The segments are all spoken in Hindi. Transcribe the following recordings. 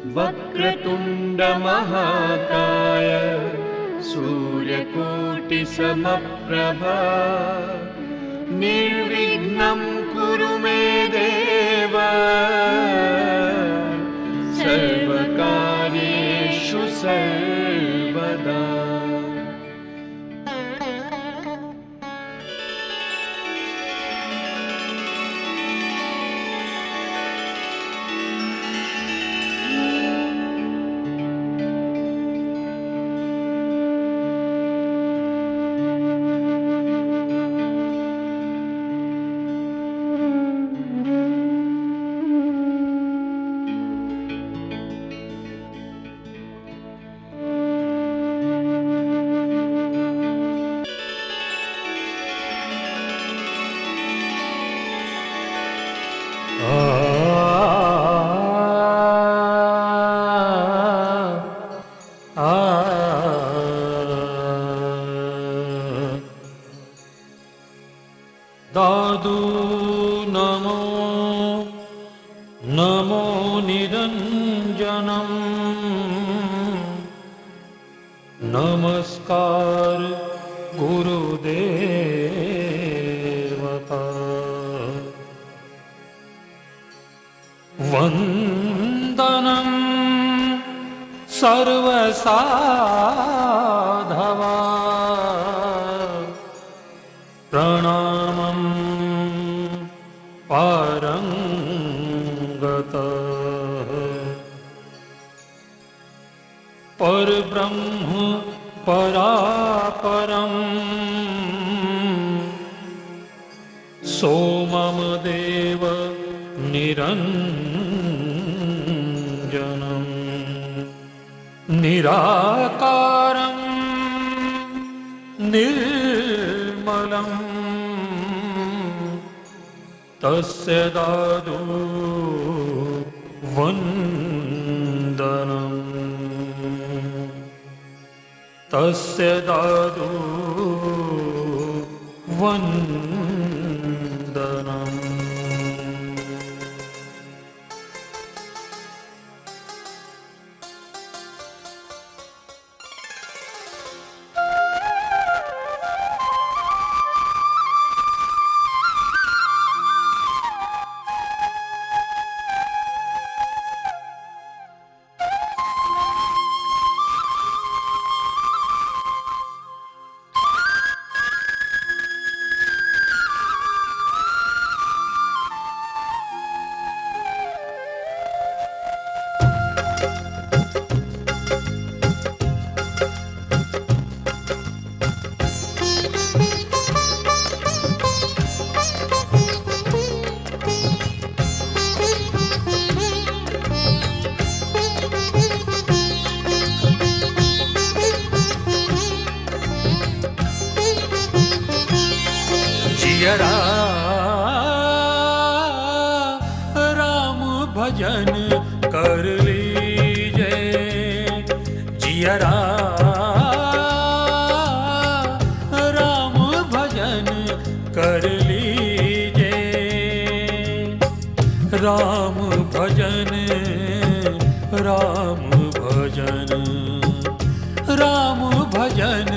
वक्रतुंड महाकाय सूर्यकोटिसमप्रभा निर्विघ्नं कुरु मे देव सर्वकार्येषु सर्वदा। दादू नमो नमो निरंजनम नमस्कार गुरुदेवता वंदनम सर्वसाधवा प्रणामं पारंगतः परब्रह्म परापरं सोमं देव निरंजनं निराकारं निर्मलं तस्य दादु वंदनम् तस्य दादु वंदनम्। जियरा राम भजन कर लीजे, जियरा राम भजन कर लीजे, राम भजन राम भजन राम भजन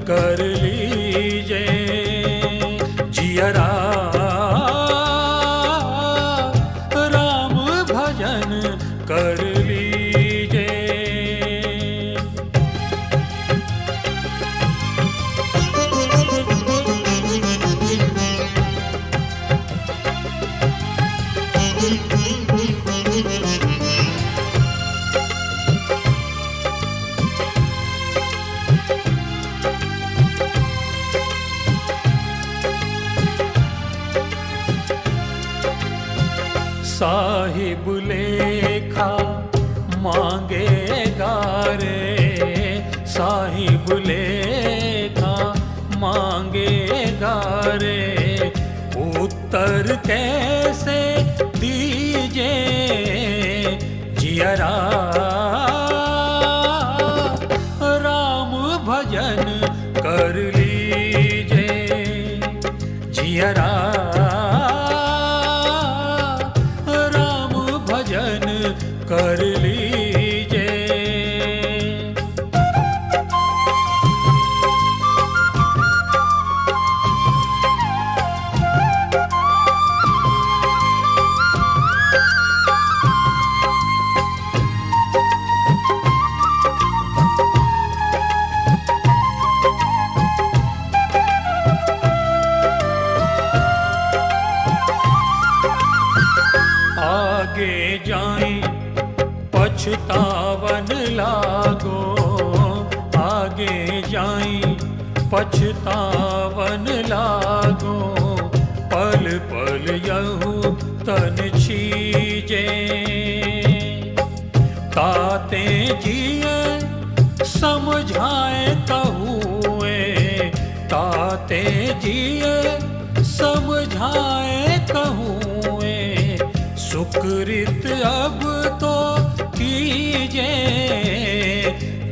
कर लीजे, जियरा राम भजन कर लीजे। साहिब लेखा मांगेगा रे, साहिब लेखा मांगेगा रे, उत्तर कैसे दीजे, जियरा राम भजन कर लीजे, जियरा कर ली। पछतावन लागो, आगे जाई पछतावन लागो, पल पल यहू तन छीजे। ताते जिए समझाए कहुए, ताते जिए समझाए कहुए, सुकृत अब तो कीजे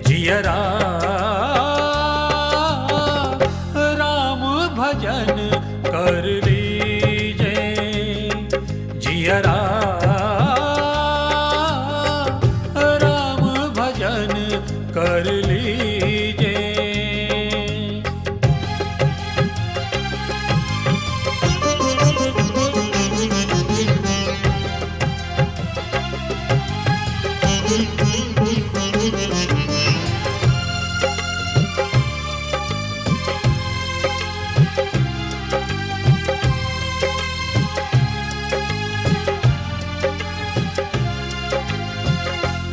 जियरा राम भजन कर लीजे, जियरा राम भजन कर लीजे।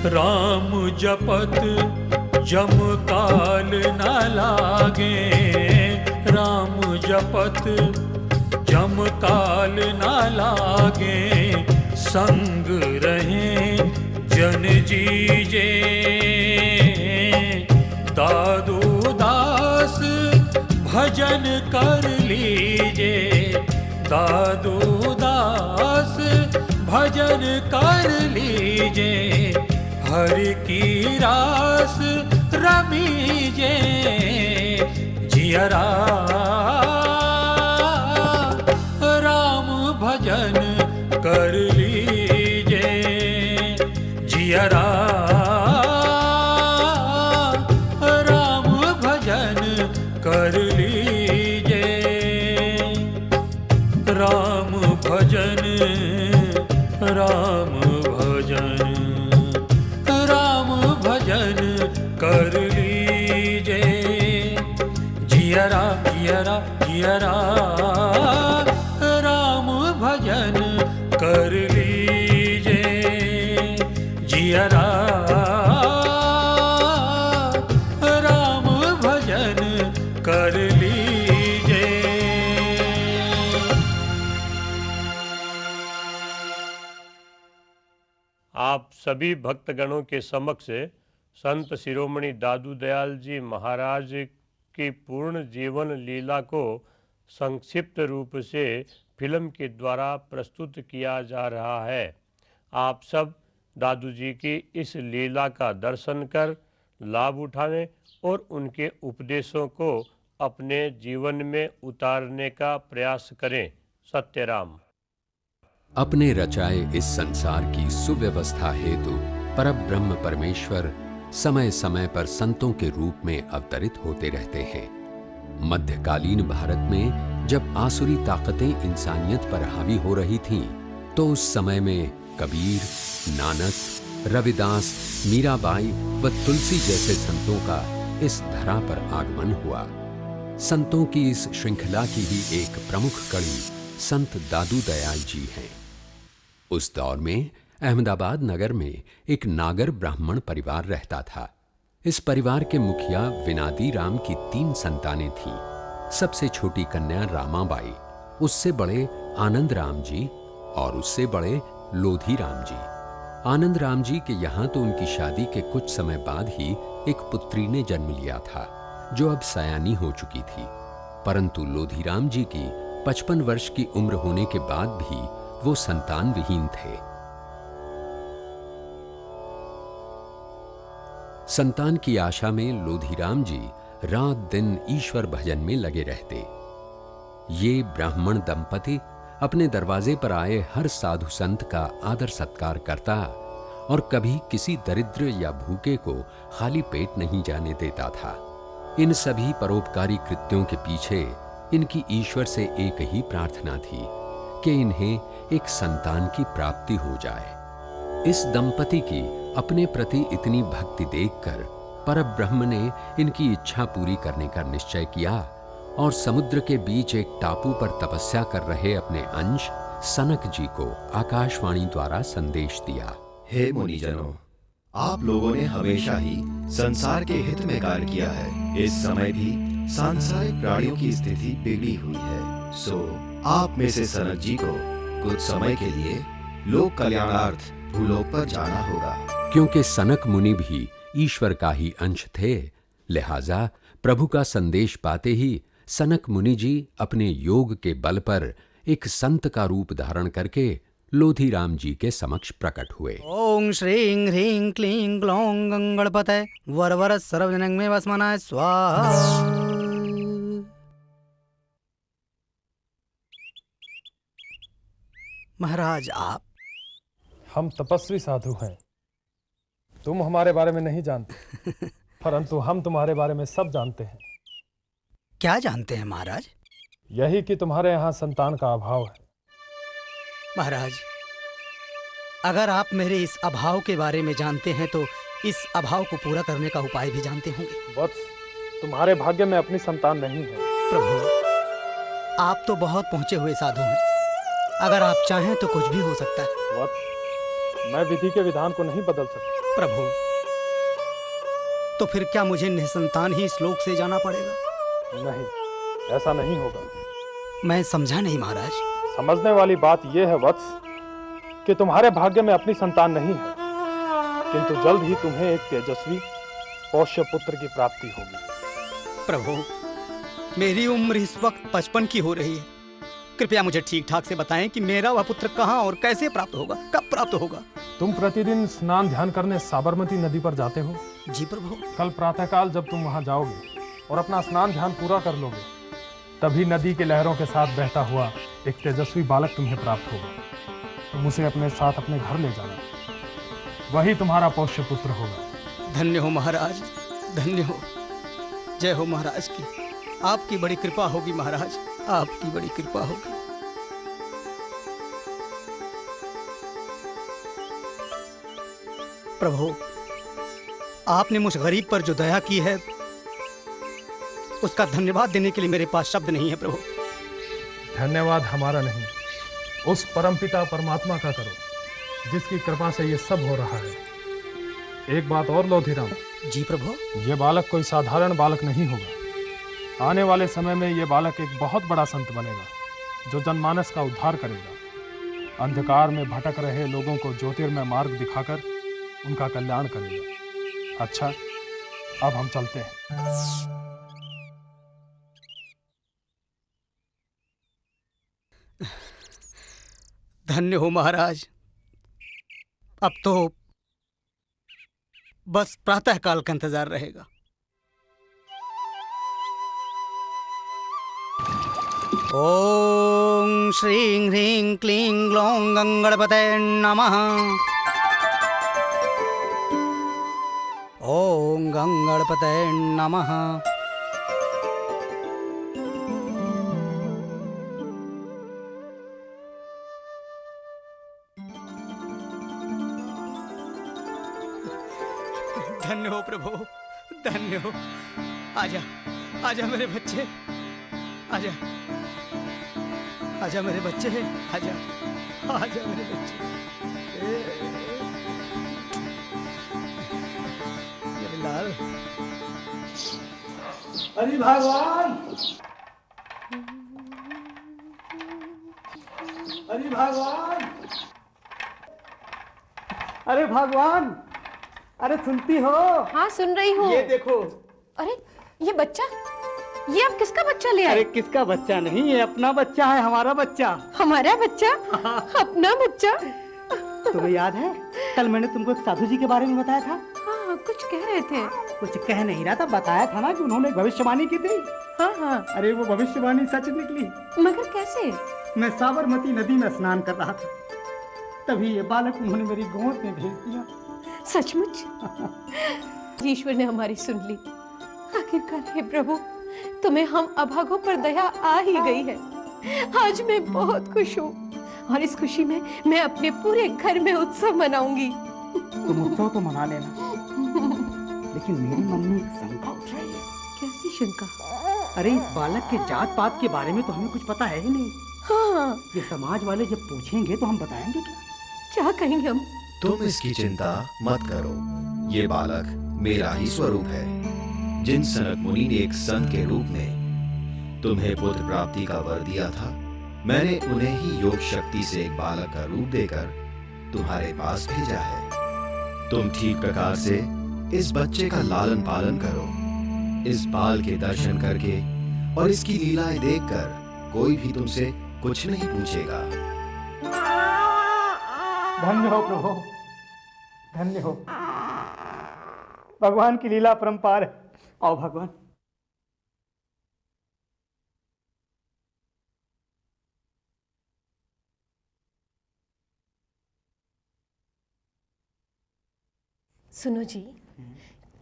राम जपत जम काल न लागे, राम जपत जम काल न लागे, संग रहे जन जीजे। दादू दास भजन कर लीजे, दादू दास भजन कर लीजे, हरि की रास रमीजे, जियरा राम भजन कर लीजे, जियरा राम भजन कर लीजे। राम भजन राम भजन राम भजन कर लीजे, जियरा जियरा जियरा राम भजन कर लीजे, जियरा राम भजन कर लीजे। आप सभी भक्तगणों के समक्ष संत शिरोमणि दादू दयाल जी महाराज की पूर्ण जीवन लीला को संक्षिप्त रूप से फिल्म के द्वारा प्रस्तुत किया जा रहा है। आप सब दादू जी की इस लीला का दर्शन कर लाभ उठाएं और उनके उपदेशों को अपने जीवन में उतारने का प्रयास करें। सत्यराम। अपने रचाए इस संसार की सुव्यवस्था हेतु परब्रह्म परमेश्वर समय समय पर संतों के रूप में अवतरित होते रहते हैं। मध्यकालीन भारत में जब आसुरी ताकतें इंसानियत पर हावी हो रही थीं, तो उस समय में कबीर, नानक, रविदास, मीराबाई व तुलसी जैसे संतों का इस धरा पर आगमन हुआ। संतों की इस श्रृंखला की ही एक प्रमुख कड़ी संत दादू दयाल जी हैं। उस दौर में अहमदाबाद नगर में एक नागर ब्राह्मण परिवार रहता था। इस परिवार के मुखिया विनादी राम की 3 संतानें थीं। सबसे छोटी कन्या रामाबाई, उससे बड़े आनंद राम जी और उससे बड़े लोधी राम जी। आनंद राम जी के यहाँ तो उनकी शादी के कुछ समय बाद ही एक पुत्री ने जन्म लिया था, जो अब सयानी हो चुकी थी। परंतु लोधी राम जी की 55 वर्ष की उम्र होने के बाद भी वो संतान विहीन थे। संतान की आशा में लोधीराम जी रात दिन ईश्वर भजन में लगे रहते। ये ब्राह्मण दंपति अपने दरवाजे पर आए हर साधु संत का आदर सत्कार करता और कभी किसी दरिद्र या भूखे को खाली पेट नहीं जाने देता था। इन सभी परोपकारी कृत्यों के पीछे इनकी ईश्वर से एक ही प्रार्थना थी कि इन्हें एक संतान की प्राप्ति हो जाए। इस दंपति की अपने प्रति इतनी भक्ति देखकर परब्रह्म ने इनकी इच्छा पूरी करने का निश्चय किया और समुद्र के बीच एक टापू पर तपस्या कर रहे अपने अंश सनक जी को आकाशवाणी द्वारा संदेश दिया। हे मुनिजनों, आप लोगों ने हमेशा ही संसार के हित में कार्य किया है। इस समय भी सांसारिक प्राणियों की स्थिति बिगड़ी हुई है। सो आप में से सनत जी को कुछ समय के लिए लोक कल्याणार्थ भूलोक पर जाना होगा। क्योंकि सनक मुनि भी ईश्वर का ही अंश थे, लिहाजा प्रभु का संदेश पाते ही सनक मुनि जी अपने योग के बल पर एक संत का रूप धारण करके लोधीराम जी के समक्ष प्रकट हुए। ओं श्रीं ह्रीं क्लीं ग्लौं गंगणपतये वरवर सर्वजनंग में वस्मनाय स्वाहा। महाराज आप? हम तपस्वी साधु हैं। तुम हमारे बारे में नहीं जानते, परंतु हम तुम्हारे बारे में सब जानते हैं। क्या जानते हैं महाराज? यही कि तुम्हारे यहाँ संतान का अभाव है। महाराज, अगर आप मेरे इस अभाव के बारे में जानते हैं तो इस अभाव को पूरा करने का उपाय भी जानते होंगे। वत्स, तुम्हारे भाग्य में अपनी संतान नहीं है। प्रभु, आप तो बहुत पहुंचे हुए साधु हैं। अगर आप चाहें तो कुछ भी हो सकता है। वत्स, मैं विधि के विधान को नहीं बदल सकता। प्रभु, तो फिर क्या मुझे निसंतान ही इस लोक से जाना पड़ेगा? नहीं, ऐसा नहीं होगा। मैं समझा नहीं महाराज। समझने वाली बात यह है वत्स कि तुम्हारे भाग्य में अपनी संतान नहीं है, किंतु जल्द ही तुम्हें एक तेजस्वी पौष्य पुत्र की प्राप्ति होगी। प्रभु, मेरी उम्र इस वक्त 55 की हो रही है। कृपया मुझे ठीक ठाक से बताएं कि मेरा वह पुत्र कहाँ और कैसे प्राप्त होगा, कब प्राप्त होगा। तुम प्रतिदिन स्नान ध्यान करने साबरमती नदी पर जाते हो। जी प्रभु। कल प्रातःकाल जब तुम वहां जाओगे और अपना स्नान ध्यान पूरा कर लोगे, तभी नदी के लहरों के साथ बहता हुआ एक तेजस्वी बालक तुम्हें प्राप्त होगा। तुम उसे अपने साथ अपने घर ले जाना, वही तुम्हारा पौष्य पुत्र होगा। धन्य हो महाराज, धन्य हो। जय हो महाराज की। आपकी बड़ी कृपा होगी महाराज, आपकी बड़ी कृपा होगी। प्रभु, आपने मुझ गरीब पर जो दया की है उसका धन्यवाद देने के लिए मेरे पास शब्द नहीं है। प्रभु, धन्यवाद हमारा नहीं, उस परमपिता परमात्मा का करो जिसकी कृपा से ये सब हो रहा है। एक बात और लोधीराम। जी प्रभु। ये बालक कोई साधारण बालक नहीं होगा। आने वाले समय में ये बालक एक बहुत बड़ा संत बनेगा जो जनमानस का उद्धार करेगा। अंधकार में भटक रहे लोगों को ज्योतिर्मय मार्ग दिखाकर उनका कल्याण करेगा। अच्छा, अब हम चलते हैं। धन्य हो महाराज। अब तो बस प्रातः काल का इंतजार रहेगा। ओम श्रीं ह्रीं क्लीं ग्लौं गंगणपतये नमः। ओम गंगणपतये नमः। धन्य हो प्रभु, धन्य हो। आजा, आजा मेरे बच्चे, आजा, आजा मेरे बच्चे, आजा, आजा मेरे बच्चे। मेरे लाल। अरे भगवान, अरे भगवान, अरे भगवान, अरे सुनती हो? हाँ सुन रही हूँ। ये देखो। अरे ये बच्चा, ये आप किसका बच्चा ले आए? अरे किसका बच्चा नहीं, ये अपना बच्चा है, हमारा बच्चा। हमारा बच्चा? अपना बच्चा? तुम्हें याद है कल मैंने तुमको एक साधु जी के बारे में बताया था? हाँ, कुछ कह रहे थे। कुछ कह नहीं रहा था, बताया था ना कि उन्होंने भविष्यवाणी की थी। हाँ हाँ। अरे वो भविष्यवाणी सच निकली। मगर कैसे? मैं साबरमती नदी में स्नान कर रहा था, तभी ये बालक उन्होंने मेरी गोद में भेज दिया। सचमुच? ईश्वर ने हमारी सुन ली। आखिरकार हे प्रभु, तुम्हें हम अभागों पर दया आ ही गई है। आज मैं बहुत खुश हूँ और इस खुशी में मैं अपने पूरे घर में उत्सव मनाऊंगी। तुम उत्सव तो मना लेना, लेकिन मेरे मन में एक शंका उठ रही है। कैसी शंका? अरे इस बालक के जात पात के बारे में तो हमें कुछ पता है ही नहीं। हाँ। ये समाज वाले जब पूछेंगे तो हम बताएंगे क्या? क्या कहेंगे हम? तुम इसकी चिंता मत करो। ये बालक मेरा ही स्वरूप है। जिन सनक मुनि ने एक संत के रूप में तुम्हें पुत्र प्राप्ति का वर दिया था, मैंने उन्हें ही योग शक्ति से एक बालक का रूप देकर तुम्हारे पास भेजा है। तुम ठीक प्रकार से इस बच्चे का लालन पालन करो। इस बाल के दर्शन करके और इसकी लीलाएं देखकर कोई भी तुमसे कुछ नहीं पूछेगा। धन्य हो प्रभु, धन्य हो। भगवान की लीला परंपार है। आओ भगवान। सुनो जी,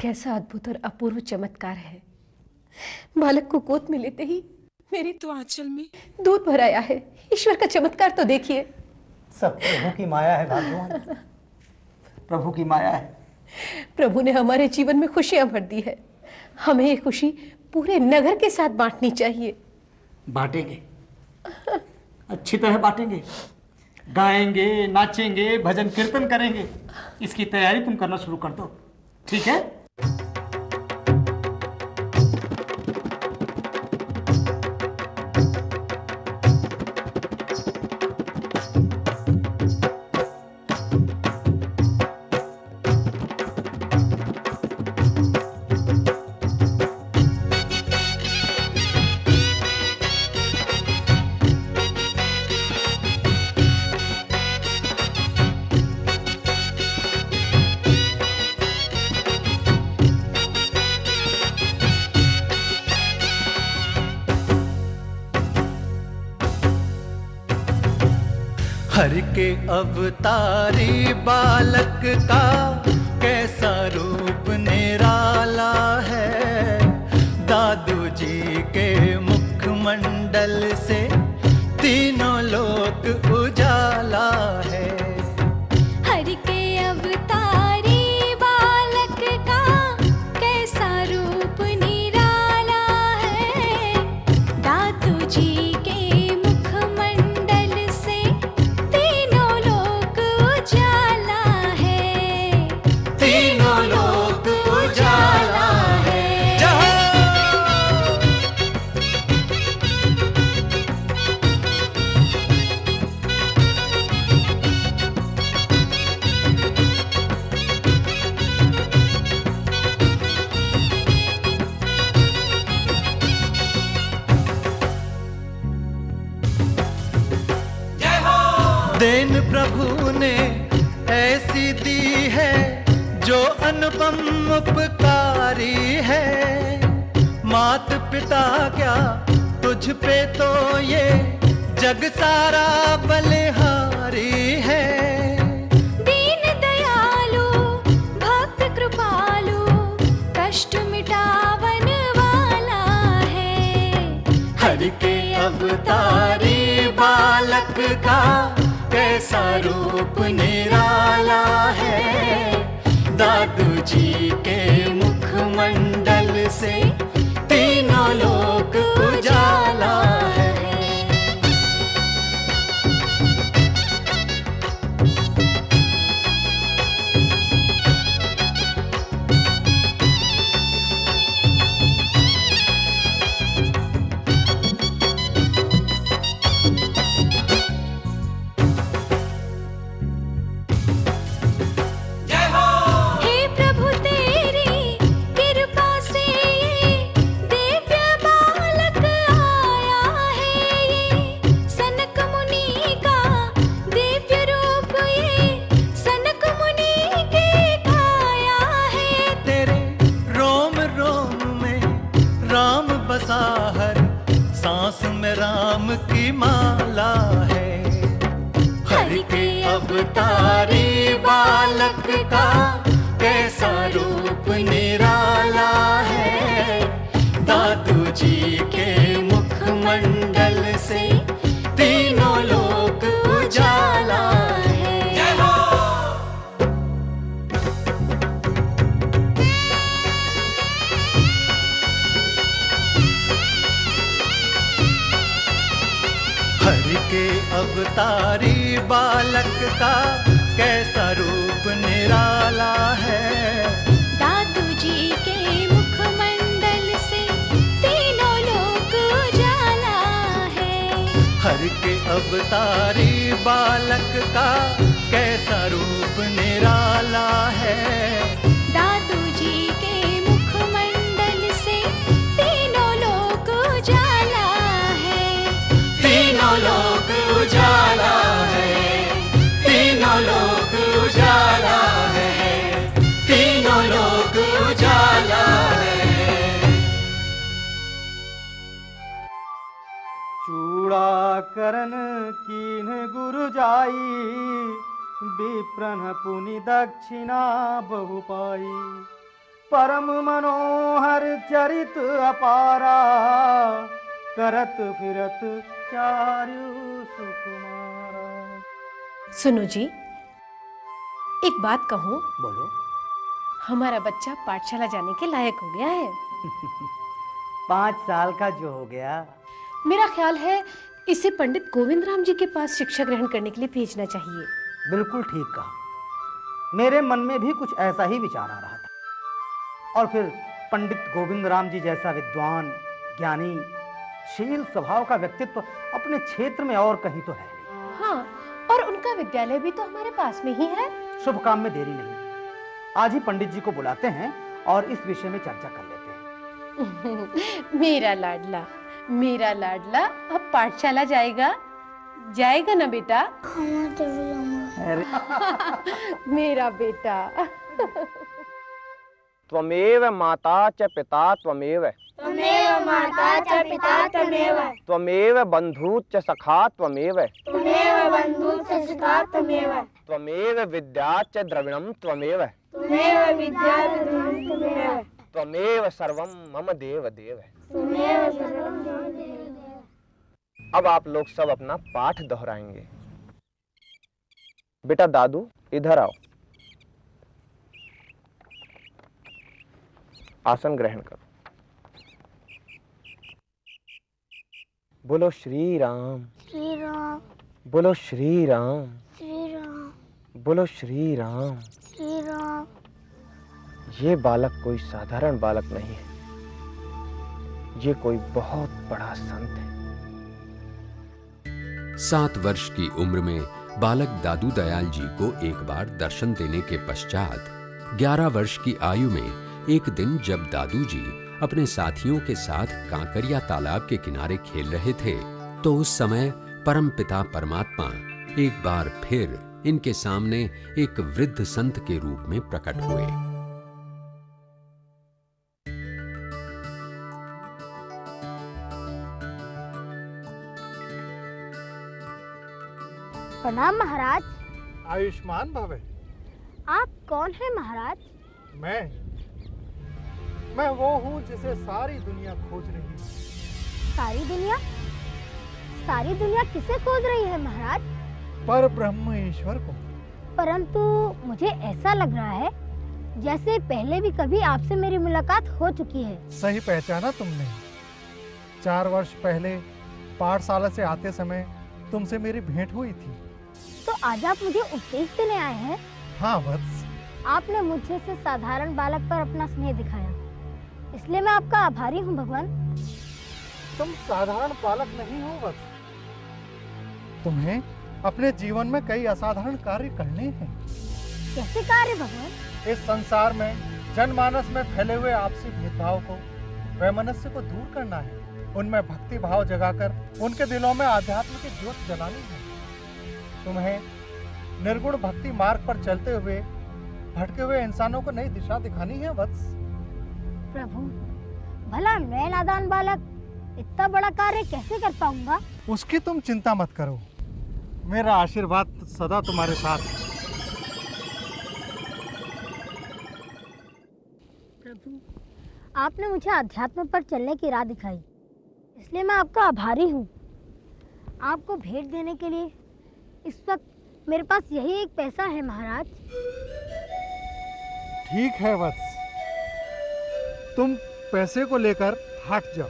कैसा अद्भुत और अपूर्व चमत्कार है। बालक को गोद में लेते ही मेरी तो आंचल में दूध भर आया है। ईश्वर का चमत्कार तो देखिए। सब प्रभु की माया है भगवान, प्रभु की माया है। प्रभु ने हमारे जीवन में खुशियां भर दी है। हमें ये खुशी पूरे नगर के साथ बांटनी चाहिए। बांटेंगे, अच्छी तरह बांटेंगे। गाएंगे, नाचेंगे, भजन कीर्तन करेंगे। इसकी तैयारी तुम करना शुरू कर दो, ठीक है? हर के अवतारी बालक का कैसा रूप निराला है। दादू जी के मुखमंडल से तीनों लोक उजाला है। हर के अवतारी बालक का कैसा रूप निराला है। दादू जी के मुखमंडल से तीनों लोक उजाला है। तीनों लोक उजाला है। देन प्रभु ने ऐसी दी है जो अनुपम उपकारी है। मात पिता क्या तुझ पे तो ये जग सारा बलिहारी है। दीन दयालु भक्त कृपालु कष्ट मिटावन वाला है। हर के अवतारी बालक का कैसा रूप निराला है। दादू जी के मुखमंडल से तीनों लोक उजाला है। हे प्रभु तेरी कृपा से ये दिव्य बालक आया है। ये सनक मुनि का दिव्य रूप ये सनक मुनि के काया है। तेरे रोम रोम में राम बसा, हर सांस में राम की माला है। हर के अवतारी बालक का कैसा रूप निराला है। दादू जी के मुखमंडल से तीनों लोक उजाला है। हर के अवतारी बालक का कैसा रूप निराला है। दादू जी के मुखमंडल से तीनों लोक उजाला है। हर के अवतारी बालक का कैसा रूप निराला है। दादू जी के मुखमंडल से तीनों लोक उजाला है। तीनों लोक उजाला है, तीनों लोक उजाला है, तीनों लोक उजाला है। चूड़ाकरण कीन गुरु जाई, विप्रन पुनि दक्षिणा बहु पाई। परम मनोहर चरित अपारा, करत फिरत चारु सुकुमारा। सुनो जी, एक बात कहूँ, बोलो। हमारा बच्चा पाठशाला जाने के लायक हो गया है। 5 साल का जो हो गया। मेरा ख्याल है इसे पंडित गोविंद राम जी के पास शिक्षा ग्रहण करने के लिए भेजना चाहिए। बिल्कुल ठीक कहा। मेरे मन में भी कुछ ऐसा ही विचार आ रहा था। और फिर पंडित गोविंद राम जी जैसा विद्वान, ज्ञानी, शील स्वभाव का व्यक्तित्व अपने क्षेत्र में और कहीं तो है नहीं। हाँ, और उनका विद्यालय भी तो हमारे पास में ही है। शुभ काम में देरी नहीं। आज ही पंडित जी को बुलाते हैं और इस विषय में चर्चा कर लेते हैं। मेरा लाडला अब पाठशाला जाएगा ना बेटा? मेरा बेटा। त्वमेव माता च पिता त्वमेव, त्वमेव माता च पिता त्वमेव, त्वमेव बंधु च सखा त्वमेव, त्वमेव बंधु च सखा त्वमेव, त्वमेव विद्या च द्रविणं त्वमेव, त्वमेव विद्या द्रविणं त्वमेव, त्वमेव सर्वं मम देव देव। त्वमेव सर्वं मम देव देव। अब आप लोग सब अपना पाठ दोहराएंगे। बेटा दादू इधर आओ, आसन ग्रहण करो। बोलो श्री राम, श्री राम, बोलो श्री राम, श्री राम, बोलो श्री राम। श्री राम। ये बालक कोई साधारण बालक नहीं है, ये कोई बहुत बड़ा संत है। 7 वर्ष की उम्र में बालक दादू दयाल जी को एक बार दर्शन देने के पश्चात 11 वर्ष की आयु में एक दिन जब दादू जी अपने साथियों के साथ कांकरिया तालाब के किनारे खेल रहे थे, तो उस समय परमपिता परमात्मा एक बार फिर इनके सामने एक वृद्ध संत के रूप में प्रकट हुए। प्रणाम महाराज। आयुष्मान भवे। आप कौन है महाराज? मैं वो हूँ जिसे सारी दुनिया खोज रही है। सारी दुनिया? सारी दुनिया किसे खोज रही है महाराज? पर ब्रह्म ईश्वर को। परंतु मुझे ऐसा लग रहा है जैसे पहले भी कभी आपसे मेरी मुलाकात हो चुकी है। सही पहचाना तुमने। 4 वर्ष पहले पाठशाला से आते समय तुमसे मेरी भेंट हुई थी। तो आज आप मुझे उपदेश देने आए हैं? हाँ वत्स। आपने मुझे से साधारण बालक पर अपना स्नेह दिखाया, इसलिए मैं आपका आभारी हूँ भगवान। तुम साधारण बालक नहीं हो वत्स। तुम्हें अपने जीवन में कई असाधारण कार्य करने हैं। कैसे कार्य भगवान? इस संसार में जनमानस में फैले हुए आपसी भेदभाव को, वैमनस्य को दूर करना है। उनमें भक्ति भाव जगाकर उनके दिलों में आध्यात्म की ज्योत जलानी है। तुम्हें निर्गुण भक्ति मार्ग पर चलते हुए भटके हुए इंसानों को नई दिशा दिखानी है वत्स। प्रभु, भला मैं नादान बालक इतना बड़ा कार्य कैसे कर पाऊंगा? उसकी तुम चिंता मत करो, मेरा आशीर्वाद सदा तुम्हारे साथ है। प्रभु, आपने मुझे अध्यात्म पर चलने की राह दिखाई, इसलिए मैं आपका आभारी हूँ। आपको भेंट देने के लिए इस वक्त मेरे पास यही एक पैसा है महाराज। ठीक है वत्स, तुम पैसे को लेकर हट जाओ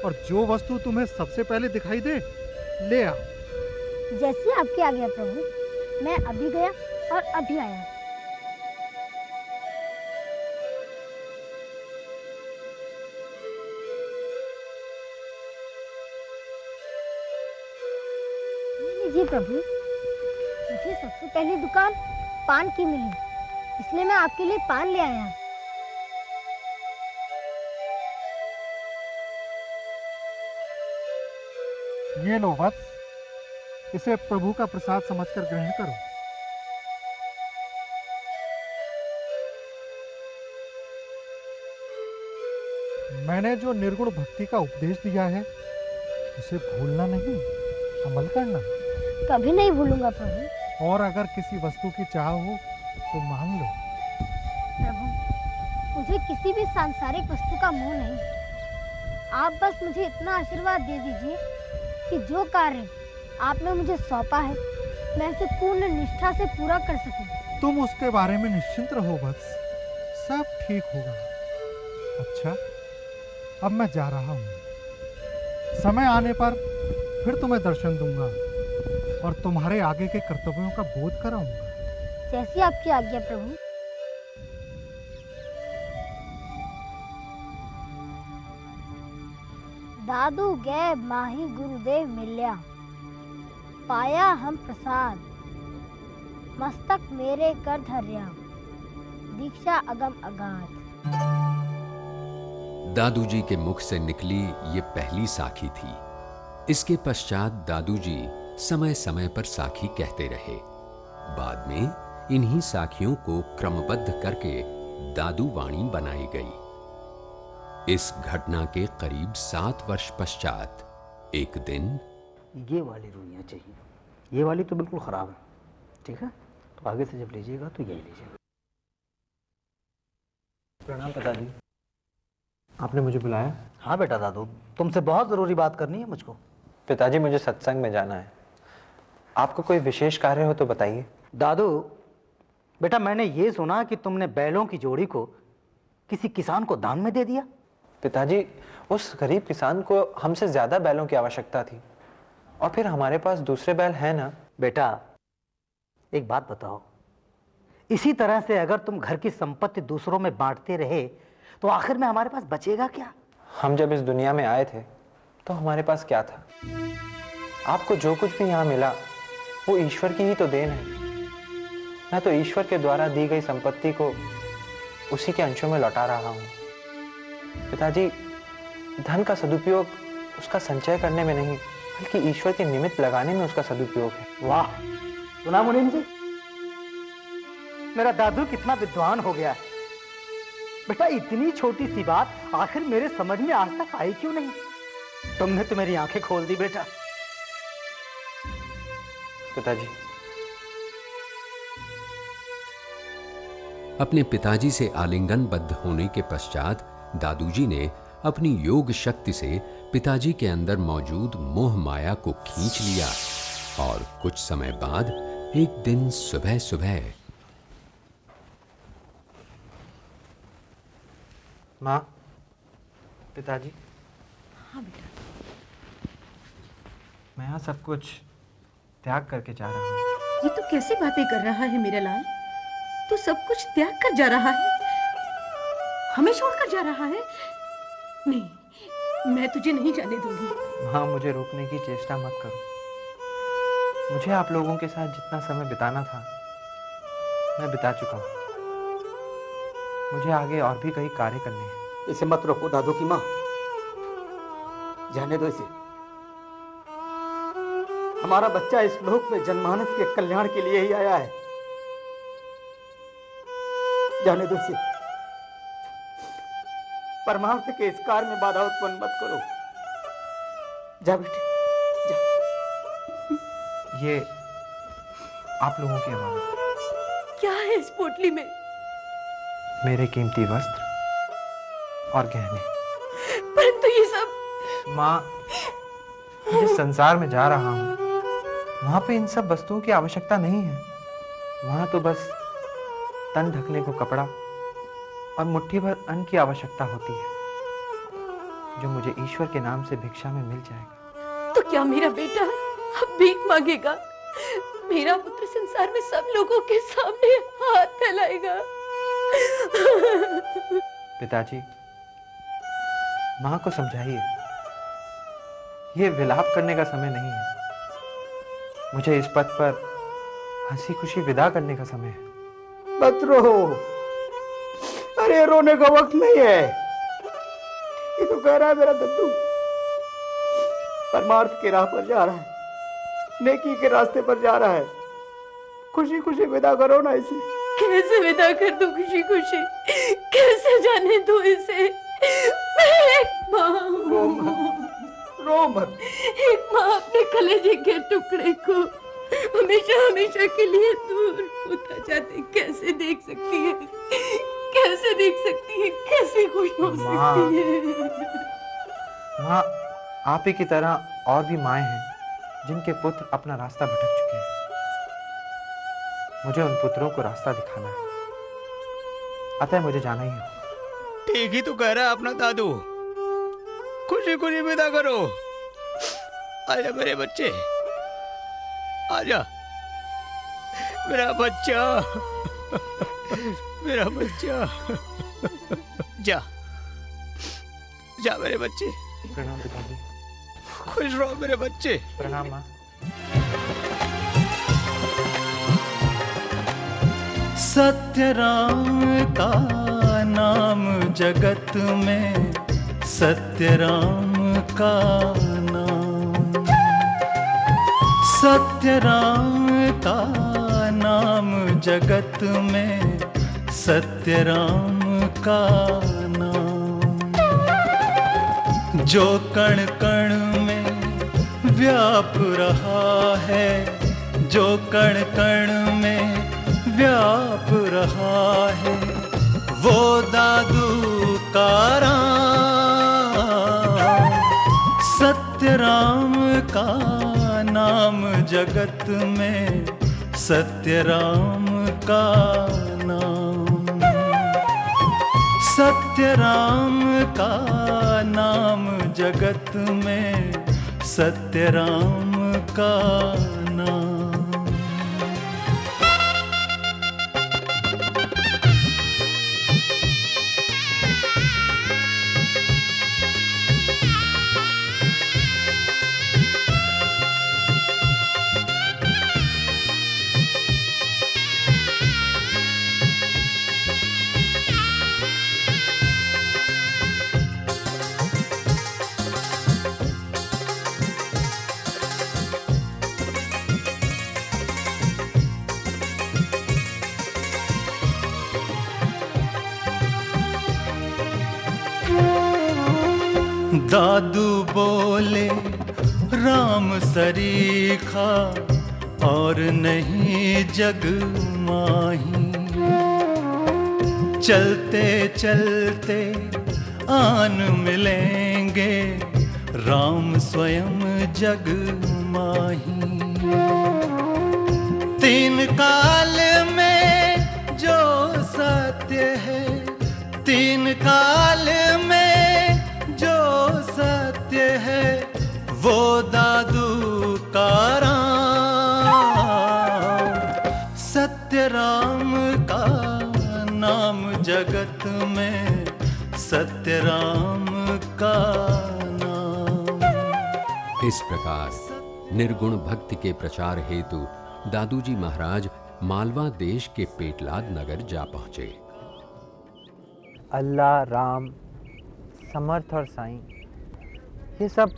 और जो वस्तु तुम्हें सबसे पहले दिखाई दे ले आओ। जैसी आपकी आज्ञा प्रभु। मैं अभी गया और अभी आया। लीजिए प्रभु, मुझे सबसे पहली दुकान पान की मिली, इसलिए मैं आपके लिए पान ले आया। ये लो वत्स, इसे प्रभु का प्रसाद समझकर ग्रहण करो। मैंने जो निर्गुण भक्ति का उपदेश दिया है उसे भूलना नहीं, अमल करना। कभी नहीं भूलूंगा प्रभु। और अगर किसी वस्तु की चाह हो तो मांग लो। प्रभु, मुझे किसी भी सांसारिक वस्तु का मोह नहीं। आप बस मुझे इतना आशीर्वाद दे दीजिए कि जो कार्य आपने मुझे सौंपा है मैं इसे पूर्ण निष्ठा से पूरा कर सकूं। तुम उसके बारे में निश्चिंत रहो वत्स, सब ठीक होगा। अच्छा, अब मैं जा रहा हूँ। समय आने पर फिर तुम्हें दर्शन दूंगा और तुम्हारे आगे के कर्तव्यों का बोध कराऊंगा। जैसी आपकी आज्ञा प्रभु। दादू गए माही गुरुदेव मिल्या, पाया हम प्रसाद, मस्तक मेरे कर धर्या, दीक्षा अगम अगाध। दादू जी के मुख से निकली ये पहली साखी थी। इसके पश्चात दादू जी समय समय पर साखी कहते रहे। बाद में इन्हीं साखियों को क्रमबद्ध करके दादू वाणी बनाई गई। इस घटना के करीब 7 वर्ष पश्चात एक दिन, ये वाली रुइयाँ चाहिए, ये वाली तो बिल्कुल ख़राब है, ठीक है? तो आगे से जब लीजिएगा तो यही लीजिएगा। प्रणाम पिताजी, आपने मुझे बुलाया? हाँ बेटा दादू, तुमसे बहुत ज़रूरी बात करनी है मुझको। पिताजी, मुझे सत्संग में जाना है। आपको कोई विशेष कार्य हो तो बताइए। दादू बेटा, मैंने ये सुना कि तुमने बैलों की जोड़ी को किसी किसान को दान में दे दिया। पिताजी, उस गरीब किसान को हमसे ज़्यादा बैलों की आवश्यकता थी और फिर हमारे पास दूसरे बैल हैं ना। बेटा एक बात बताओ, इसी तरह से अगर तुम घर की संपत्ति दूसरों में बांटते रहे तो आखिर में हमारे पास बचेगा क्या? हम जब इस दुनिया में आए थे तो हमारे पास क्या था? आपको जो कुछ भी यहाँ मिला वो ईश्वर की ही तो देन है। मैं तो ईश्वर के द्वारा दी गई संपत्ति को उसी के अंशों में लौटा रहा हूँ। पिताजी, धन का सदुपयोग उसका संचय करने में नहीं बल्कि ईश्वर के निमित्त लगाने में उसका सदुपयोग है। वाह, सुना मुनीम जी, मेरा दादू कितना विद्वान हो गया है। बेटा इतनी छोटी सी बात आखिर मेरे समझ में आज तक आई क्यों नहीं? तुमने तो मेरी आंखें खोल दी बेटा। पिताजी, अपने पिताजी से आलिंगनबद्ध होने के पश्चात दादूजी ने अपनी योग शक्ति से पिताजी के अंदर मौजूद मोह माया को खींच लिया और कुछ समय बाद एक दिन सुबह सुबह, माँ, पिताजी, हाँ बेटा, मैं यहाँ सब कुछ त्याग करके जा रहा हूँ। ये तो कैसी बातें कर रहा है मेरा लाल? तू सब कुछ त्याग कर जा रहा है, हमें छोड़कर जा रहा है? नहीं, मैं तुझे नहीं जाने दूंगी। माँ, मुझे रोकने की चेष्टा मत करो। मुझे आप लोगों के साथ जितना समय बिताना था मैं बिता चुका हूँ। मुझे आगे और भी कई कार्य करने हैं। इसे मत रोको दादू की माँ, जाने दो इसे। हमारा बच्चा इस लोक में जनमानस के कल्याण के लिए ही आया है, जाने दो इसे। परमार्थ के इस कार्य में बाधा उत्पन्न मत करो। जा बेटे जा। ये आप लोगों की अमानत। क्या है इस पोटली में? मेरे कीमती वस्त्र और गहने। परंतु ये सब। माँ, जिस संसार में जा रहा हूँ वहां पे इन सब वस्तुओं की आवश्यकता नहीं है। वहां तो बस तन ढकने को कपड़ा और मुट्ठी भर अन्न की आवश्यकता होती है, जो मुझे ईश्वर के नाम से भिक्षा में मिल जाएगा। तो क्या मेरा बेटा अब भीख मांगेगा? मेरा पुत्र संसार में सब लोगों के सामने हाथ फैलाएगा। पिताजी, माँ को समझाइए, ये विलाप करने का समय नहीं है। मुझे इस पथ पर हंसी खुशी विदा करने का समय है। मत रो, अरे रोने का वक्त नहीं है। ये तो कह रहा है मेरा दद्दू परमार्थ की राह पर जा रहा है, नेकी के रास्ते पर जा रहा है। खुशी खुशी विदा करो ना इसे। कैसे विदा कर दूं खुशी खुशी? कैसे जाने दूं इसे? मैं एक माँ हूँ। रो मत। एक माँ अपने कलेजे के टुकड़े को हमेशा हमेशा के लिए दूर होता जाते कैसे देख सकती है? कैसे देख सकती है? कैसे खुश हो सकती है? माँ, आप ही की तरह और भी माएँ हैं जिनके पुत्र अपना रास्ता भटक चुके हैं। मुझे उन पुत्रों को रास्ता दिखाना है, अतः मुझे जाना ही हो। ठीक ही तो कह रहा है अपना दादू। खुशी खुशी विदा करो। आजा मेरे बच्चे, आजा मेरा बच्चा, मेरा बच्चा। जा जा मेरे बच्चे। प्रणाम पिताजी। खुश रहो मेरे बच्चे। प्रणाम माँ। सत्य राम का नाम जगत में, सत्य राम का नाम, सत्य राम का नाम जगत में, सत्य राम का नाम। जो कण कण में व्याप रहा है, जो कण कण में व्याप रहा है, वो दादू का राम। सत्य राम का नाम जगत में, सत्य राम का नाम, सत्य राम का नाम जगत में, सत्य राम का नाम। दादू बोले राम सरीखा और नहीं जग माही, चलते चलते आन मिलेंगे राम स्वयं जग माही। तीन काल में जो सत्य है, तीन काल में जो सत्य है, वो दादू का राम। सत्य राम का नाम जगत में, सत्य राम का नाम। इस प्रकार निर्गुण भक्ति के प्रचार हेतु दादूजी महाराज मालवा देश के पेटलाद नगर जा पहुंचे। अल्लाह, राम, समर्थ और साईं, ये सब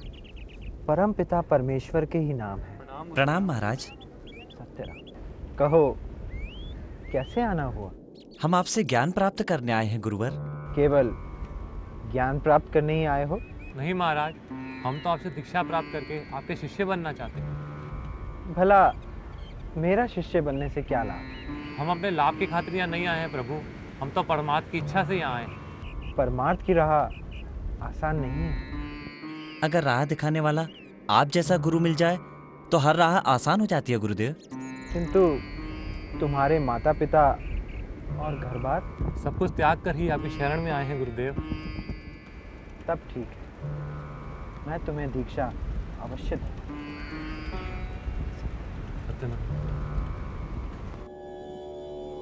परम पिता परमेश्वर के ही नाम हैं। प्रणाम महाराज। सत्यराम, कहो कैसे आना हुआ? हम आपसे ज्ञान प्राप्त करने आए हैं गुरुवर। केवल ज्ञान प्राप्त करने ही आए हो? नहीं महाराज, हम तो आपसे दीक्षा प्राप्त करके आपके शिष्य बनना चाहते हैं। भला मेरा शिष्य बनने से क्या लाभ? हम अपने लाभ की खातिर यहाँ नहीं आए हैं प्रभु, हम तो परमार्थ की इच्छा से यहाँ आए हैं। परमार्थ की राह आसान नहीं है। अगर राह दिखाने वाला आप जैसा गुरु मिल जाए तो हर राह आसान हो जाती है गुरुदेव। किंतु तुम्हारे माता पिता और घर बार सब कुछ त्याग कर ही आपकी शरण में आए हैं गुरुदेव। तब ठीक है, मैं तुम्हें दीक्षा अवश्य दूंगा। सत्यनारायण।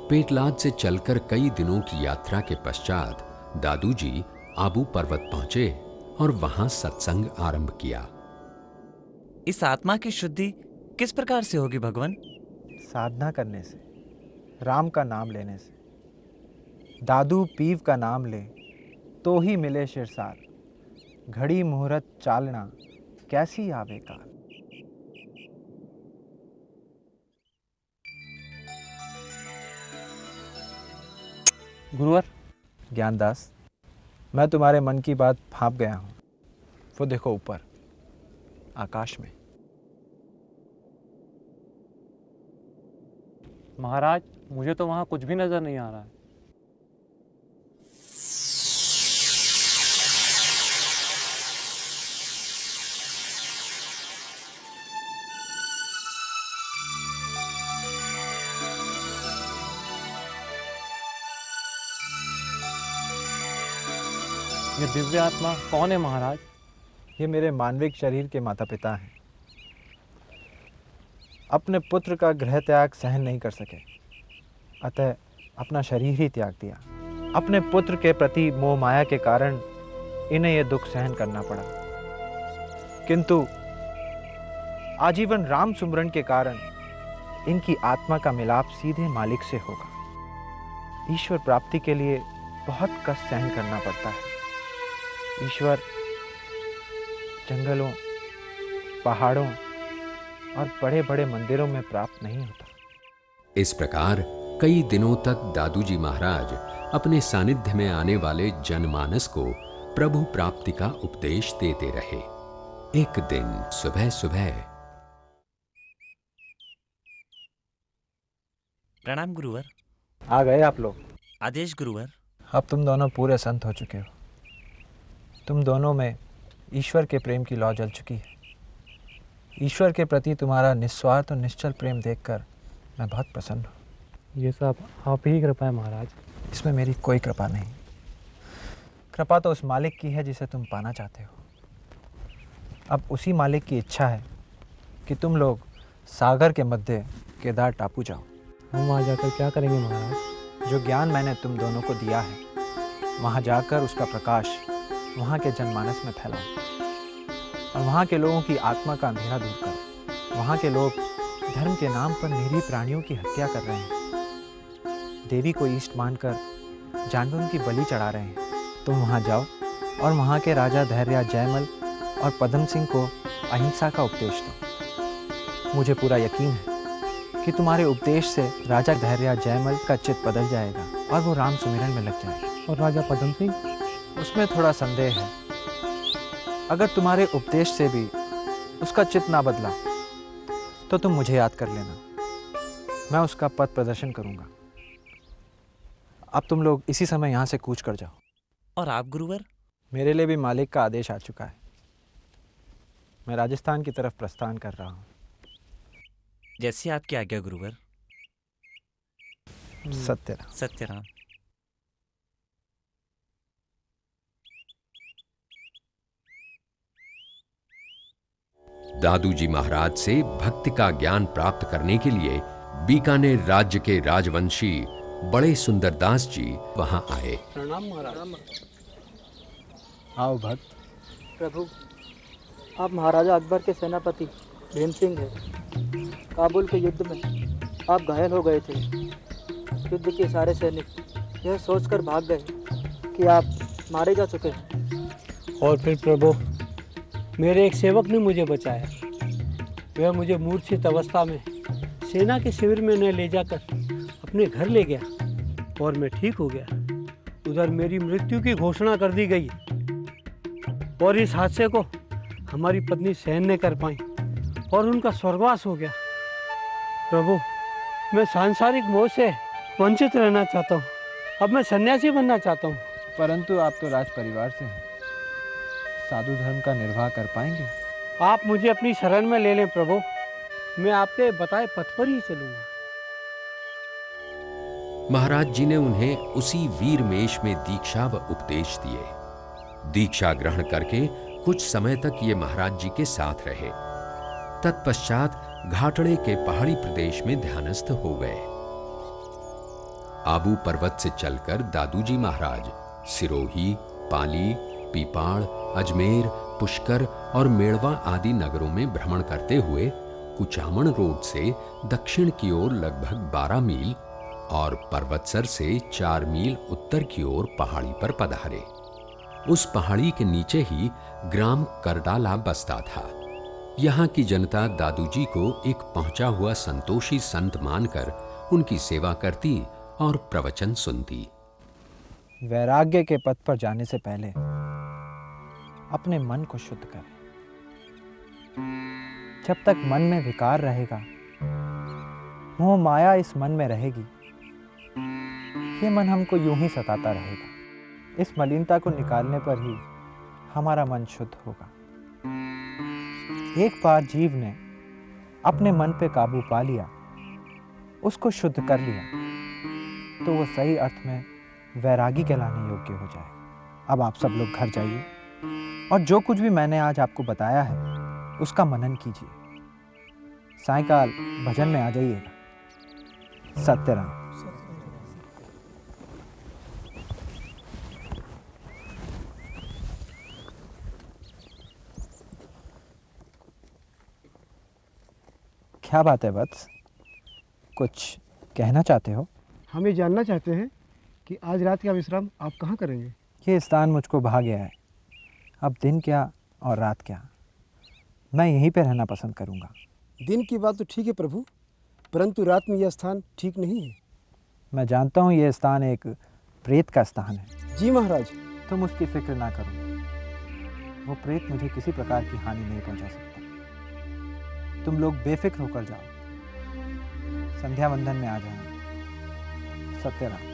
पेटलाद से चलकर कई दिनों की यात्रा के पश्चात दादू जी आबू पर्वत पहुंचे और वहां सत्संग आरंभ किया। इस आत्मा की शुद्धि किस प्रकार से होगी भगवान? साधना करने से, राम का नाम लेने से। दादू पीव का नाम ले तो ही मिले शिरसार, घड़ी मुहूर्त चालना कैसी आवे काल। गुरुवर। ज्ञानदास, मैं तुम्हारे मन की बात भांप गया हूँ। वो देखो ऊपर आकाश में। महाराज, मुझे तो वहां कुछ भी नजर नहीं आ रहा है। ये दिव्य आत्मा कौन है महाराज? ये मेरे मानविक शरीर के माता पिता हैं। अपने पुत्र का गृह त्याग सहन नहीं कर सके, अतः अपना शरीर ही त्याग दिया। अपने पुत्र के प्रति मोह माया के कारण इन्हें यह दुख सहन करना पड़ा, किंतु आजीवन राम सुमरन के कारण इनकी आत्मा का मिलाप सीधे मालिक से होगा। ईश्वर प्राप्ति के लिए बहुत कष्ट सहन करना पड़ता है। ईश्वर जंगलों, पहाड़ों और बड़े बड़े मंदिरों में प्राप्त नहीं होता। इस प्रकार कई दिनों तक दादूजी महाराज अपने सानिध्य में आने वाले जनमानस को प्रभु प्राप्ति का उपदेश देते रहे। एक दिन सुबह सुबह। प्रणाम गुरुवर। आ गए आप लोग। आदेश गुरुवर। अब तुम दोनों पूरे संत हो चुके हो। तुम दोनों में ईश्वर के प्रेम की लौ जल चुकी है। ईश्वर के प्रति तुम्हारा निस्वार्थ और निश्चल प्रेम देखकर मैं बहुत प्रसन्न हूँ। ये सब आप ही कृपा है महाराज। इसमें मेरी कोई कृपा नहीं। कृपा तो उस मालिक की है जिसे तुम पाना चाहते हो। अब उसी मालिक की इच्छा है कि तुम लोग सागर के मध्य केदार टापू जाओ। हम वहाँ जाकर क्या करेंगे महाराज? जो ज्ञान मैंने तुम दोनों को दिया है, वहाँ जाकर उसका प्रकाश वहाँ के जनमानस में फैलाओ और वहाँ के लोगों की आत्मा का अंधेरा दूर करो। वहाँ के लोग धर्म के नाम पर निरीह प्राणियों की हत्या कर रहे हैं। देवी को इष्ट मानकर जानवरों की बलि चढ़ा रहे हैं। तुम वहाँ जाओ और वहाँ के राजा धैर्य जयमल और पद्म सिंह को अहिंसा का उपदेश दो। मुझे पूरा यकीन है कि तुम्हारे उपदेश से राजा धैर्य जयमल का चित्त बदल जाएगा और वो राम सुमिरन में लग जाएगा। और राजा पद्म सिंह? उसमें थोड़ा संदेह है। अगर तुम्हारे उपदेश से भी उसका चित्त ना बदला तो तुम मुझे याद कर लेना। मैं उसका पथ प्रदर्शन करूंगा। अब तुम लोग इसी समय यहाँ से कूच कर जाओ। और आप गुरुवर? मेरे लिए भी मालिक का आदेश आ चुका है। मैं राजस्थान की तरफ प्रस्थान कर रहा हूँ। जैसी आपकी आज्ञा गुरुवर। सत्यराम। सत्यराम। दादूजी महाराज से भक्ति का ज्ञान प्राप्त करने के लिए बीकानेर राज्य के राजवंशी बड़े सुंदरदास जी वहां आए। प्रणाम महाराज। आओ भक्त। प्रभु, आप महाराजा अकबर के सेनापति भीम सिंह हैं। काबुल के युद्ध में आप घायल हो गए थे। युद्ध के सारे सैनिक यह सोचकर भाग गए कि आप मारे जा चुके हैं। और फिर प्रभु, मेरे एक सेवक ने मुझे बचाया। वह मुझे मूर्छित अवस्था में सेना के शिविर में न ले जाकर अपने घर ले गया और मैं ठीक हो गया। उधर मेरी मृत्यु की घोषणा कर दी गई और इस हादसे को हमारी पत्नी सहन न कर पाई और उनका स्वर्गवास हो गया। प्रभु, मैं सांसारिक मोह से वंचित रहना चाहता हूँ। अब मैं सन्यासी बनना चाहता हूँ। परंतु आप तो राज परिवार से हैं, साधु धर्म का निर्वाह कर पाएंगे? आप मुझे अपनी शरण में ले लें प्रभु। मैं आपके बताए पथ पर ही चलूंगा। महाराज जी ने उन्हें उसी वीरमेश में दीक्षा व उपदेश दिए। दीक्षा ग्रहण करके कुछ समय तक ये महाराज जी के साथ रहे। तत्पश्चात घाटड़े के पहाड़ी प्रदेश में ध्यानस्थ हो गए। आबू पर्वत से चलकर दादूजी महाराज सिरोही, पाली, पीपाड़, अजमेर, पुष्कर और मेड़वा आदि नगरों में भ्रमण करते हुए कुचामन रोड से दक्षिण की ओर लगभग 12 मील और पर्वतसर से 4 मील उत्तर की ओर पहाड़ी पर पधारे। उस पहाड़ी के नीचे ही ग्राम करडाला बसता था। यहाँ की जनता दादूजी को एक पहुंचा हुआ संतोषी संत मानकर उनकी सेवा करती और प्रवचन सुनती। वैराग्य के पथ पर जाने से पहले अपने मन को शुद्ध करें। जब तक मन में विकार रहेगा, मोह माया इस मन में रहेगी, ये मन हमको यूं ही सताता रहेगा। इस मलिनता को निकालने पर ही हमारा मन शुद्ध होगा। एक बार जीव ने अपने मन पे काबू पा लिया, उसको शुद्ध कर लिया, तो वो सही अर्थ में वैरागी कहलाने योग्य हो जाए। अब आप सब लोग घर जाइए और जो कुछ भी मैंने आज आपको बताया है उसका मनन कीजिए। सायंकाल भजन में आ जाइएगा। सत्यराम। क्या बात है वत्स, कुछ कहना चाहते हो? हम ये जानना चाहते हैं कि आज रात का विश्राम आप कहाँ करेंगे? ये स्थान मुझको भा गया है। अब दिन क्या और रात क्या, मैं यहीं पे रहना पसंद करूँगा। दिन की बात तो ठीक है प्रभु, परंतु रात में यह स्थान ठीक नहीं है। मैं जानता हूँ ये स्थान एक प्रेत का स्थान है। जी महाराज। तुम उसकी फिक्र ना करो, वो प्रेत मुझे किसी प्रकार की हानि नहीं पहुँचा सकता। तुम लोग बेफिक्र होकर जाओ, संध्या वंदन में आ जाना। सत्यराम।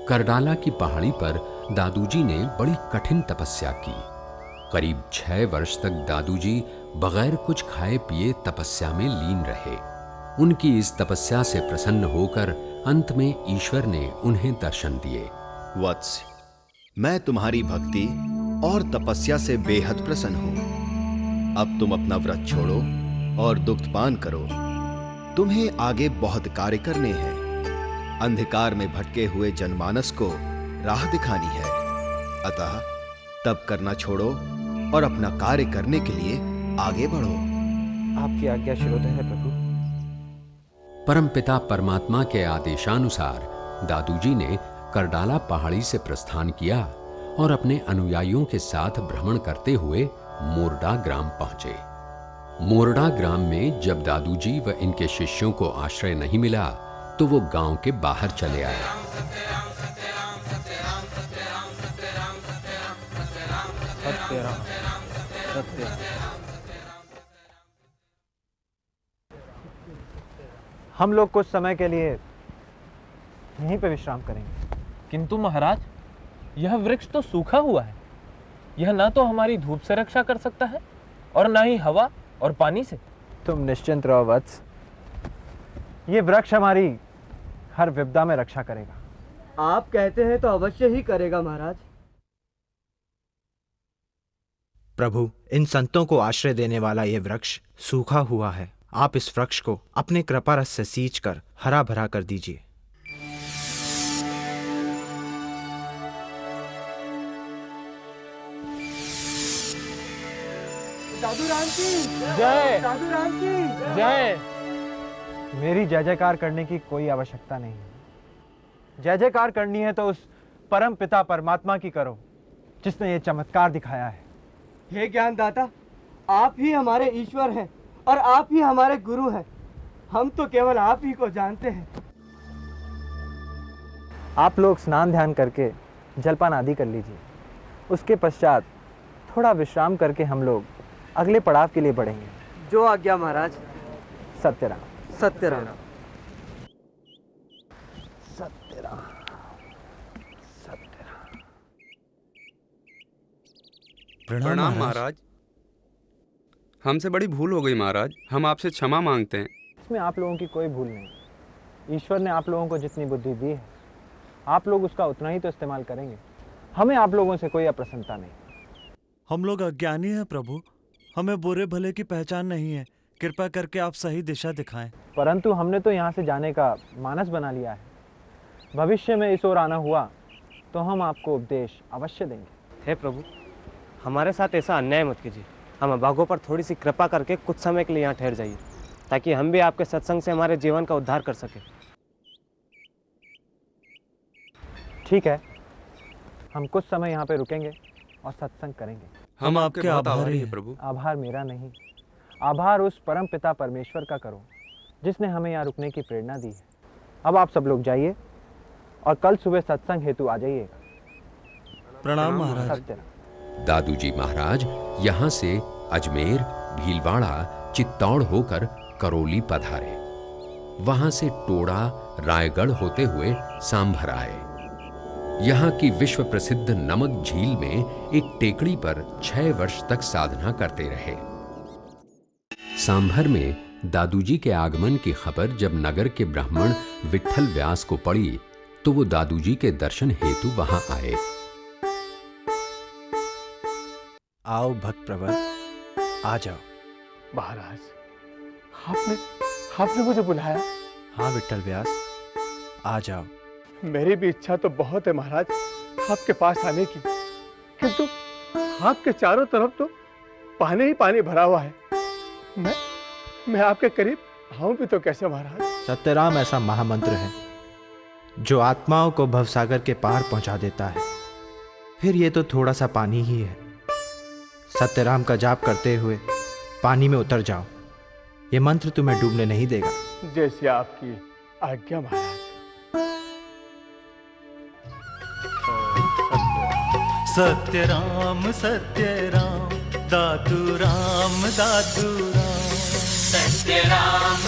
करडाला की पहाड़ी पर दादूजी ने बड़ी कठिन तपस्या की। करीब 6 वर्ष तक दादूजी बगैर कुछ खाए पिए तपस्या में लीन रहे। उनकी इस तपस्या से प्रसन्न होकर अंत में ईश्वर ने उन्हें दर्शन दिए। वत्स, मैं तुम्हारी भक्ति और तपस्या से बेहद प्रसन्न हूं। अब तुम अपना व्रत छोड़ो और दुग्धपान करो। तुम्हें आगे बहुत कार्य करने हैं। अंधकार में भटके हुए जनमानस को राह दिखानी है। अतः तब करना छोड़ो और अपना कार्य करने के लिए आगे बढ़ो। आपकी आज्ञा शिरोधय है प्रभु। परमपिता परमात्मा के आदेशानुसार दादूजी ने करडाला पहाड़ी से प्रस्थान किया और अपने अनुयायियों के साथ भ्रमण करते हुए मोरडा ग्राम पहुंचे। मोरडा ग्राम में जब दादूजी व इनके शिष्यों को आश्रय नहीं मिला तो वो गांव के बाहर चले आए। हम लोग कुछ समय के लिए यहीं पे विश्राम करेंगे। किंतु महाराज, यह वृक्ष तो सूखा हुआ है। यह ना तो हमारी धूप से रक्षा कर सकता है और ना ही हवा और पानी से। तुम निश्चिंत रहो वत्स, ये वृक्ष हमारी हर विपदा में रक्षा करेगा। आप कहते हैं तो अवश्य ही करेगा महाराज। प्रभु, इन संतों को आश्रय देने वाला यह वृक्ष सूखा हुआ है। आप इस वृक्ष को अपने कृपा रस से सींचकर हरा भरा कर दीजिए। साधु राम की जय। साधु राम की जय। मेरी जय जयकार करने की कोई आवश्यकता नहीं है। जय जयकार करनी है तो उस परम पिता परमात्मा की करो जिसने ये चमत्कार दिखाया है। हे ज्ञानदाता, आप ही हमारे ईश्वर हैं और आप ही हमारे गुरु हैं। हम तो केवल आप ही को जानते हैं। आप लोग स्नान ध्यान करके जलपान आदि कर लीजिए। उसके पश्चात थोड़ा विश्राम करके हम लोग अगले पड़ाव के लिए बढ़ेंगे। जो आज्ञा महाराज। सत्यराम। सत्यराम। सत्यराम। प्रणाम महाराज। हमसे बड़ी भूल हो गई महाराज, हम आपसे क्षमा मांगते हैं। इसमें आप लोगों की कोई भूल नहीं। ईश्वर ने आप लोगों को जितनी बुद्धि दी है, आप लोग उसका उतना ही तो इस्तेमाल करेंगे। हमें आप लोगों से कोई अप्रसन्नता नहीं। हम लोग अज्ञानी हैं प्रभु, हमें बुरे भले की पहचान नहीं है। कृपा करके आप सही दिशा दिखाएं। परंतु हमने तो यहाँ से जाने का मानस बना लिया है। भविष्य में इस ओर आना हुआ तो हम आपको उपदेश अवश्य देंगे। हे प्रभु, हमारे साथ ऐसा अन्याय मत कीजिए। हम अभागों पर थोड़ी सी कृपा करके कुछ समय के लिए यहाँ ठहर जाइए, ताकि हम भी आपके सत्संग से हमारे जीवन का उद्धार कर सकें। ठीक है, हम कुछ समय यहाँ पे रुकेंगे और सत्संग करेंगे। हम आपके आभारी हैं प्रभु। आभार मेरा नहीं, आभार उस परम पिता परमेश्वर का करो जिसने हमें यहाँ रुकने की प्रेरणा दी है। अब आप सब लोग जाइए और कल सुबह सत्संग हेतु आ जाइएगा। प्रणाम महाराज। दादूजी महाराज यहाँ से अजमेर, भीलवाड़ा, चित्तौड़ होकर करौली पधारे। वहां से टोड़ा, रायगढ़ होते हुए सांभर आए। यहाँ की विश्व प्रसिद्ध नमक झील में एक टेकड़ी पर 6 वर्ष तक साधना करते रहे। सांभर में दादूजी के आगमन की खबर जब नगर के ब्राह्मण विट्ठल व्यास को पड़ी तो वो दादूजी के दर्शन हेतु वहां आए। आओ भक्त प्रवर, आ जाओ। महाराज, आपने मुझे बुलाया? हाँ विट्ठल व्यास, आ जाओ। मेरी भी इच्छा तो बहुत है महाराज आपके पास आने की, किंतु आपके चारों तरफ तो पानी ही पानी भरा हुआ है। मैं आपके करीब आऊं भी तो कैसे महाराज? सत्यराम ऐसा महामंत्र है जो आत्माओं को भवसागर के पार पहुंचा देता है। फिर ये तो थोड़ा सा पानी ही है। सत्यराम का जाप करते हुए पानी में उतर जाओ, ये मंत्र तुम्हें डूबने नहीं देगा। जैसी आपकी आज्ञा महाराज। सत्य राम दादू राम दादू राम। सत्य राम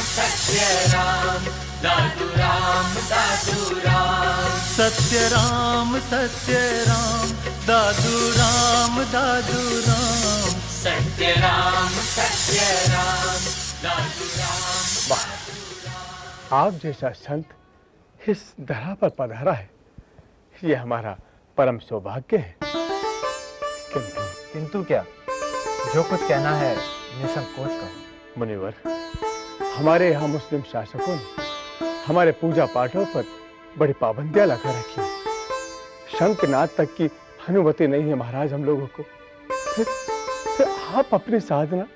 दादू राम दादू राम। सत्य राम दादू राम दादू राम। सत्य राम दादू राम। आप जैसा संत इस धरा पर पधारा है, ये हमारा परम सौभाग्य है। किंतु क्या, जो कुछ कहना है निसंकोच कहो। मुनिवर, हमारे यहाँ मुस्लिम शासकों ने हमारे पूजा पाठों पर बड़ी पाबंदियां लगा रखी है। शंखनाद तक की अनुमति नहीं है महाराज हम लोगों को। फिर आप अपनी साधना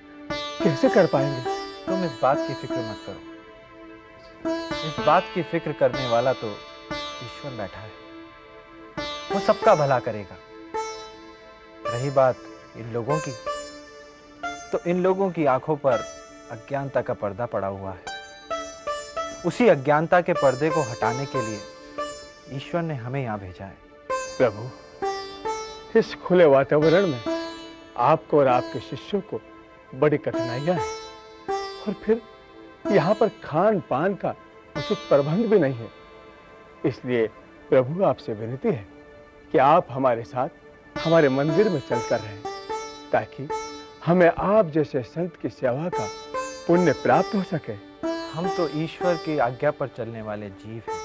कैसे कर पाएंगे? तुम इस बात की फिक्र मत करो। इस बात की फिक्र करने वाला तो ईश्वर बैठा है, वो सबका भला करेगा। रही बात इन लोगों की, तो इन लोगों की आंखों पर अज्ञानता का पर्दा पड़ा हुआ है। उसी अज्ञानता के पर्दे को हटाने के लिए ईश्वर ने हमें यहाँ भेजा है। प्रभु, इस खुले वातावरण में आपको और आपके शिष्यों को बड़ी कठिनाइयां हैं, और फिर यहाँ पर खान पान का उचित प्रबंध भी नहीं है। इसलिए प्रभु आपसे विनती है कि आप हमारे साथ हमारे मंदिर में चलकर रहें, ताकि हमें आप जैसे संत की सेवा का पुण्य प्राप्त हो सके। हम तो ईश्वर की आज्ञा पर चलने वाले जीव हैं।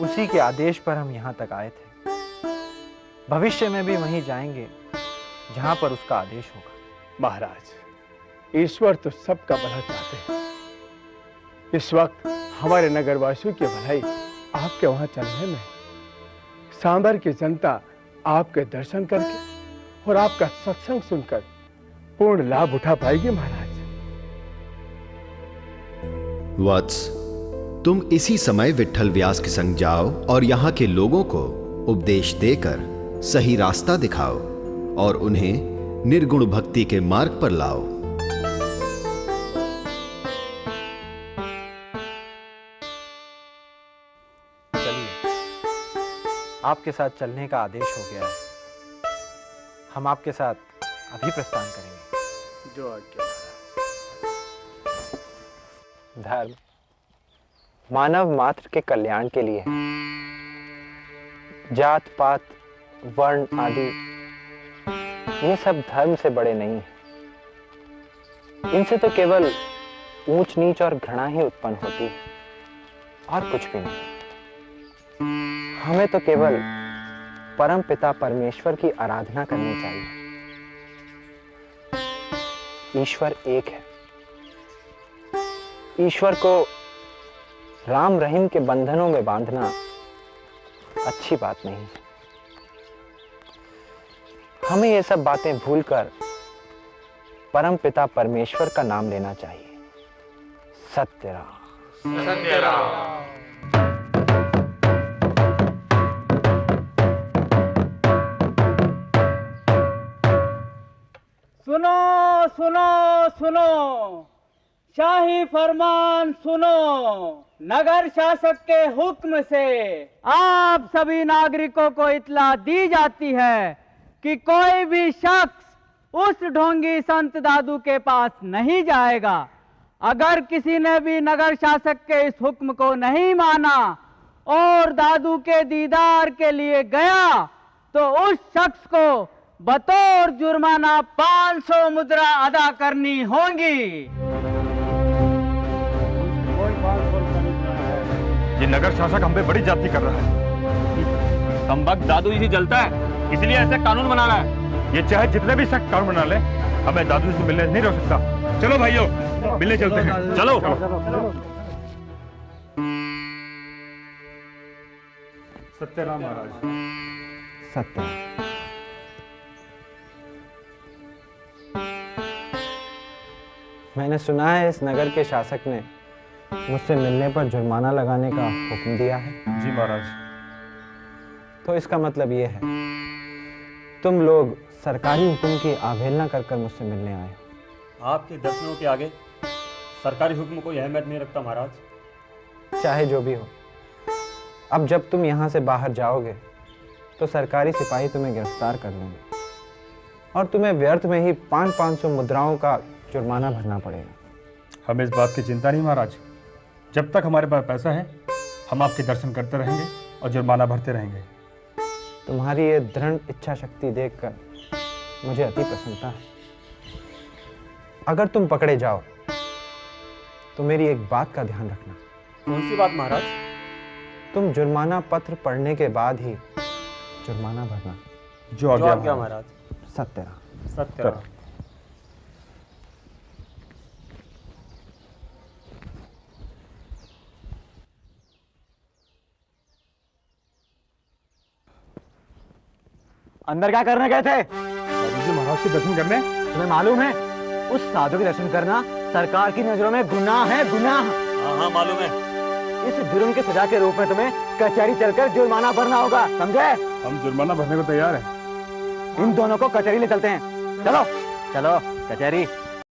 उसी के आदेश पर हम यहाँ तक आए थे। भविष्य में भी वहीं जाएंगे जहाँ पर उसका आदेश होगा। महाराज, ईश्वर तो सबका भला चाहते हैं। इस वक्त हमारे नगरवासियों की भलाई आपके वहां चलने में। सांभर की जनता आपके दर्शन करके और आपका सत्संग सुनकर पूर्ण लाभ उठा पाएगी महाराज। वत्स, तुम इसी समय विट्ठल व्यास के संग जाओ और यहाँ के लोगों को उपदेश देकर सही रास्ता दिखाओ और उन्हें निर्गुण भक्ति के मार्ग पर लाओ। चलिए, आपके साथ चलने का आदेश हो गया है। हम आपके साथ अभी प्रस्थान करेंगे। जो आज्ञा। धर्म मानव मात्र के कल्याण के लिए है। जात पात वर्ण आदि ये सब धर्म से बड़े नहीं हैं। इनसे तो केवल ऊंच नीच और घृणा ही उत्पन्न होती है और कुछ भी नहीं। हमें तो केवल परम पिता परमेश्वर की आराधना करनी चाहिए। ईश्वर एक है। ईश्वर को राम रहीम के बंधनों में बांधना अच्छी बात नहीं है। हमें ये सब बातें भूलकर परम पिता परमेश्वर का नाम लेना चाहिए। सत्यराम। सत्यराम। सुनो सुनो सुनो, शाही फरमान सुनो। नगर शासक के हुक्म से आप सभी नागरिकों को इत्तला दी जाती है कि कोई भी शख्स उस ढोंगी संत दादू के पास नहीं जाएगा। अगर किसी ने भी नगर शासक के इस हुक्म को नहीं माना और दादू के दीदार के लिए गया तो उस शख्स को बतौर जुर्माना 500 मुद्रा अदा करनी होगी। ये नगर शासक हम पे बड़ी जाति कर रहा है। संभव दादू जी से जलता है, इसलिए ऐसे कानून बना रहा है। ये चाहे जितने भी सख्त कानून बना ले, हमें दादू से मिलने नहीं रोक सकता। चलो भाइयों, मिलने चलते हैं। चलो। सत्यराम महाराज। सत्य। मैंने सुना है इस नगर के शासक ने मुझसे मिलने पर जुर्माना लगाने का हुक्म दिया है। जी महाराज। तो इसका मतलब ये है तुम लोग सरकारी हुक्म की अवहेलना कर मुझसे मिलने आए हो। आपके दर्शनों के आगे सरकारी हुक्म कोई अहमियत नहीं रखता महाराज। चाहे जो भी हो, अब जब तुम यहाँ से बाहर जाओगे तो सरकारी सिपाही तुम्हें गिरफ्तार कर लेंगे और तुम्हें व्यर्थ में ही 500 मुद्राओं का जुर्माना भरना पड़ेगा। हमें इस बात की चिंता नहीं महाराज। जब तक हमारे पास पैसा है, हम आपके दर्शन करते रहेंगे और जुर्माना भरते रहेंगे। तुम्हारी ये दृढ़ इच्छा शक्ति देखकर मुझे अति प्रसन्नता है। अगर तुम पकड़े जाओ तो मेरी एक बात का ध्यान रखना। कौन सी बात महाराज? तुम जुर्माना पत्र पढ़ने के बाद ही जुर्माना भरना। जो आज्ञा महाराज। सत्यराम। सत्यराम। अंदर क्या करने गए थे? दादू जी महाराज के दर्शन करने। तुम्हें मालूम है उस साधु के दर्शन करना सरकार की नजरों में गुनाह है, गुनाह। हाँ मालूम है। इस जुर्म की सजा के रूप में तुम्हें कचहरी चलकर जुर्माना भरना होगा, समझे? हम जुर्माना भरने को तैयार हैं। इन दोनों को कचहरी ले चलते हैं। चलो चलो कचहरी।